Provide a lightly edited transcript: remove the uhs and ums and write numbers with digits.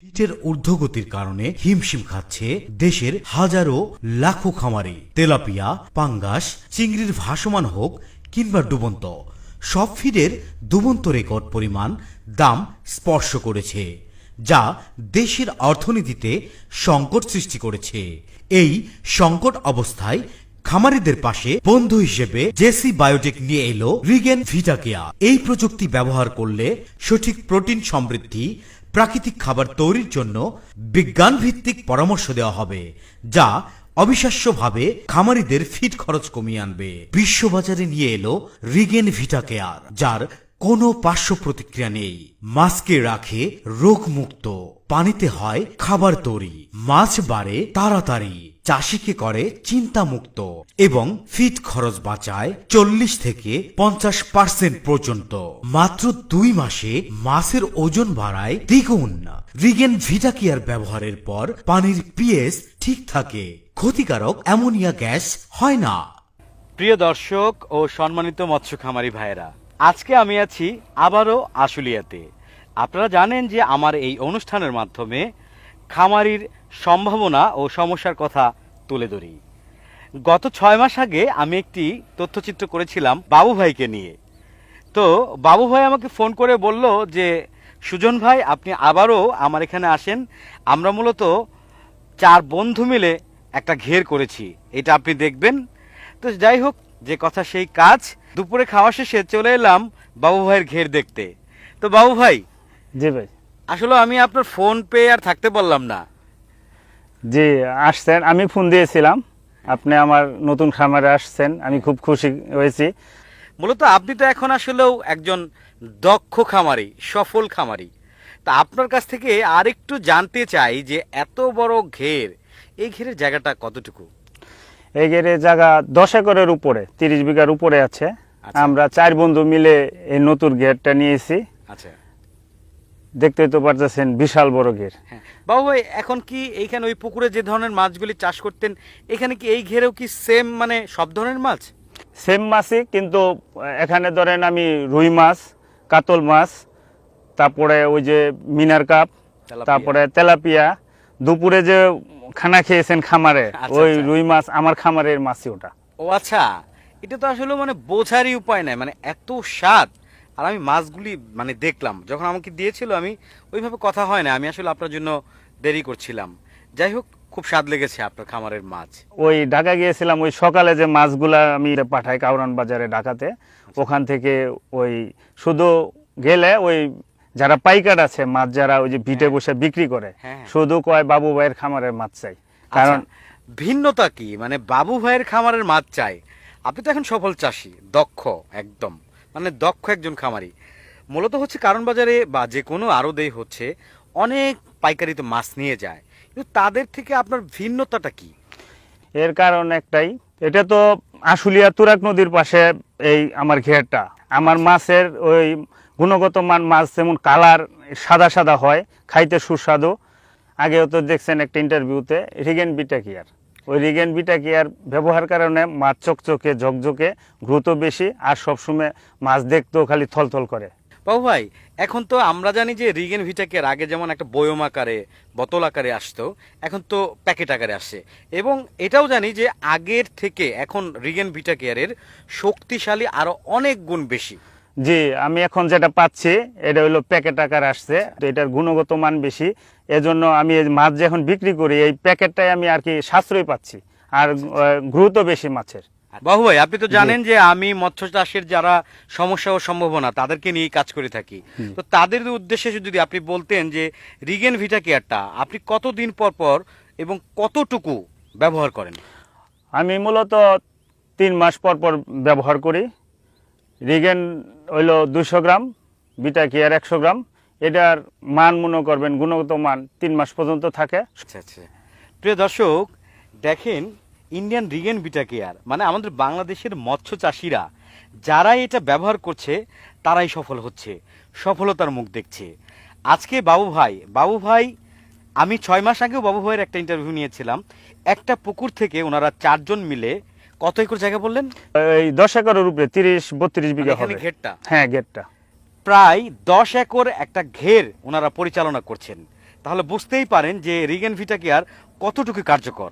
ফিটের ঊর্ধ্বগতির কারণে হিমশিম খাচ্ছে দেশের হাজারো লাখো খামারি। তেলাপিয়া, পাঙ্গাস, চিংড়ির ভাসমান হোক কিংবা ডুবন্ত, সব ফিডের ডুবন্ত রেকর্ড পরিমাণ দাম স্পর্শ করেছে, যা দেশের অর্থনীতিতে সংকট সৃষ্টি করেছে। এই সংকট অবস্থায় খামারিদের পাশে বন্ধু হিসেবে জেসি বায়োটেক নিয়ে এলো রিগেন ভিটাকেয়ার। এই প্রযুক্তি ব্যবহার করলে সঠিক প্রোটিন সমৃদ্ধি প্রাকৃতিক খাবার তৈরির জন্য বিজ্ঞান ভিত্তিক পরামর্শ দেওয়া হবে, যা অবিশ্বাস্যভাবে খামারিদের ফিড খরচ কমিয়ে আনবে। বিশ্ববাজারে নিয়ে এলো রিগেন ভিটাকেয়ার, যার কোনো পার্শ্ব প্রতিক্রিয়া নেই। মাছকে রাখে রোগমুক্ত, পানিতে হয় খাবার তৈরি, মাছ বাড়ে তাড়াতাড়ি, চাষিকে করে চিন্তামুক্ত এবং ফিড খরচ বাঁচায় 40 থেকে 50% পর্যন্ত। মাত্র 2 মাসে মাছের ওজন বাড়ায় দ্বিগুণ। রিগেন ভিটাকেয়ার ব্যবহারের পর পানির পিএইচ ঠিক থাকে, ক্ষতিকারক অ্যামোনিয়া গ্যাস হয় না। প্রিয় দর্শক ও সম্মানিত মৎস্য খামারি ভাইয়েরা, আজকে আমি আছি আবারও আশুলিয়াতে। আপনারা জানেন যে আমার এই অনুষ্ঠানের মাধ্যমে খামারির সম্ভাবনা ও সমস্যার কথা তুলে ধরি। গত 6 মাস আগে আমি একটি তথ্যচিত্র করেছিলাম বাবু ভাইকে নিয়ে। তো বাবু ভাই আমাকে ফোন করে বলল যে সুজন ভাই, আপনি আবারও আমার এখানে আসেন। আমরা মূলত 4 বন্ধু মিলে একটা ঘের করেছি, এটা আপনি দেখবেন। তো যাই হোক, যে কথা সেই কাজ। দুপুরে খাওয়া শেষে চলে এলাম বাবু ভাইয়ের ঘের দেখতে। তো বাবু ভাই, জি ভাই। আসলে আমি আপনার ফোন পেয়ে আর থাকতে পারলাম না। জি, আসছেন, আমি ফোন দিয়েছিলাম, আপনি আমার নতুন খামারে আসছেন, আমি খুব খুশি হয়েছি। মূলত আপনি তো এখন আসলেও একজন দক্ষ খামারি, সফল খামারি। তা আপনার কাছ থেকে আর একটু জানতে চাই যে এত বড় ঘের, এই ঘেরের জায়গাটা কতটুকু? এই ঘেরে জায়গা 10 একরের উপরে, 30 বিঘার উপরে আছে। আচ্ছা। আমরা 4 বন্ধু মিলে এই নতুন ঘেরটা নিয়েছি। আচ্ছা, দেখতেই তো পারতেছেন, বিশাল বড় ঘের। হ্যাঁ বাবু ভাই, এখন কি এইখানে ওই পুকুরে যে ধরনের মাছগুলি চাষ করতেন, এখানে কি এই ঘেরেও কি সেম, মানে সব ধরনের মাছ? সেম মাছই, কিন্তু এখানে ধরেন আমি রুই মাছ, কাতল মাছ, তারপরে ওই যে মিনার কাপ, তেলাপিয়া। তারপরে তেলাপিয়া। দুপুরে যে খানা খেয়েছেন খামারে, আচ্ছা, ওই আচ্ছা। রুই মাছ আমার খামারের মাছই ওটা। ও আচ্ছা, এটা তো আসলে মানে বোঝারই উপায় নাই, মানে এত স্বাদ। আর আমি মাছগুলি মানে দেখলাম, যখন আমাকে দিয়েছিল আমি ওইভাবে কথা হয় না, আমি আসলে আপনার জন্য দেরি করছিলাম। যাই হোক, খুব স্বাদ লেগেছে আপনার খামারের মাছ। ওই ঢাকা গিয়েছিলাম, ওই সকালে যে মাছগুলা আমি পাঠাই কাউরান বাজারে ঢাকাতে, ওখান থেকে ওই শুধু গেলে ওই যারা পাইকার আছে মাছ, যারা ওই যে ভিটে বসে বিক্রি করে, হ্যাঁ। শুধু কয় বাবু ভাইয়ের খামারের মাছ চাই। কারণ আচ্ছা, ভিন্নতা কি? মানে বাবু ভাইয়ের খামারের মাছ চাই। আপনি তো এখন সফল চাষি, দক্ষ, একদম মানে দক্ষ একজন খামারি। মূলত হচ্ছে কারণ বাজারে বা যে কোনো আড়তেই হচ্ছে অনেক পাইকারিতে মাছ নিয়ে যায়, কিন্তু তাদের থেকে আপনার ভিন্নতাটা কি? এর কারণ একটাই, এটা তো আশুলিয়া তুরাগ নদীর পাশে এই আমার ঘেরটা। আমার মাছের ওই গুণগত মান, মাছ যেমন কালার সাদা সাদা হয়, খাইতে সুস্বাদু। আগেও তো দেখছেন একটা ইন্টারভিউতে রিগেন ভিটাকেয়ার, ওই রিগেন ভিটাকেয়ার ব্যবহার কারণে মাছ চকচকে ঝকঝকে, দ্রুত বেশি, আর সবসময় মাছ দেখতেও খালি থলথল করে। বাবু ভাই, এখন তো আমরা জানি যে রিগেন ভিটাকের আগে যেমন একটা বয়ম আকারে, বোতল আকারে আসতো, এখন তো প্যাকেট আকারে আসে। এবং এটাও জানি যে আগের থেকে এখন রিগেন ভিটাকেয়ারের শক্তিশালী আরো অনেক গুণ বেশি। জি, আমি এখন যেটা পাচ্ছি এটা হলো প্যাকেট আকার আসছে, তো এটার গুণগত মান বেশি। এজন্য আমি এই মাছ যখন বিক্রি করি, এই প্যাকেটটাই আমি আর কি সাশ্রয় পাচ্ছি, আর গুরুত্ব বেশি মাছের। বাবু ভাই, আপনি তো জানেন যে আমি মৎস্য চাষের যারা সমস্যা ও সম্ভাবনা তাদেরকে নিয়ে কাজ করে থাকি। তো তাদের উদ্দেশ্যে যদি আপনি বলতেন যে রিগেন ভিটাকেয়ারটা আপনি কতদিন পর পর এবং কতটুকু ব্যবহার করেন? আমি মূলত 3 মাস পর পর ব্যবহার করি। রিগেন হইল 200 গ্রাম, ভিটাকেয়ার 100 গ্রাম। এটার মান মনে করবেন, গুণগত মান 3 মাস পর্যন্ত থাকে। আচ্ছা আচ্ছা, প্রিয় দর্শক দেখেন, ইন্ডিয়ান রিগেন ভিটাকেয়ার মানে আমাদের বাংলাদেশের মৎস্য চাষিরা যারা এটা ব্যবহার করছে তারাই সফল হচ্ছে, সফলতার মুখ দেখছে। আজকে বাবু ভাই আমি 6 মাস আগেও বাবু ভাইয়ের একটা ইন্টারভিউ নিয়েছিলাম। একটা পুকুর থেকে ওনারা 4 জন মিলে, কত একর জায়গা বললেন? এই 10 একরের উপরে 30-32 বিঘা এখানে হবে। ঘেরটা হ্যাঁ, গেটটা প্রায় 10 একর একটা ঘের ওনারা পরিচালনা করছেন। তাহলে বুঝতেই পারেন যে রিগেন ভিটা কেয়ার কতটুকু কার্যকর।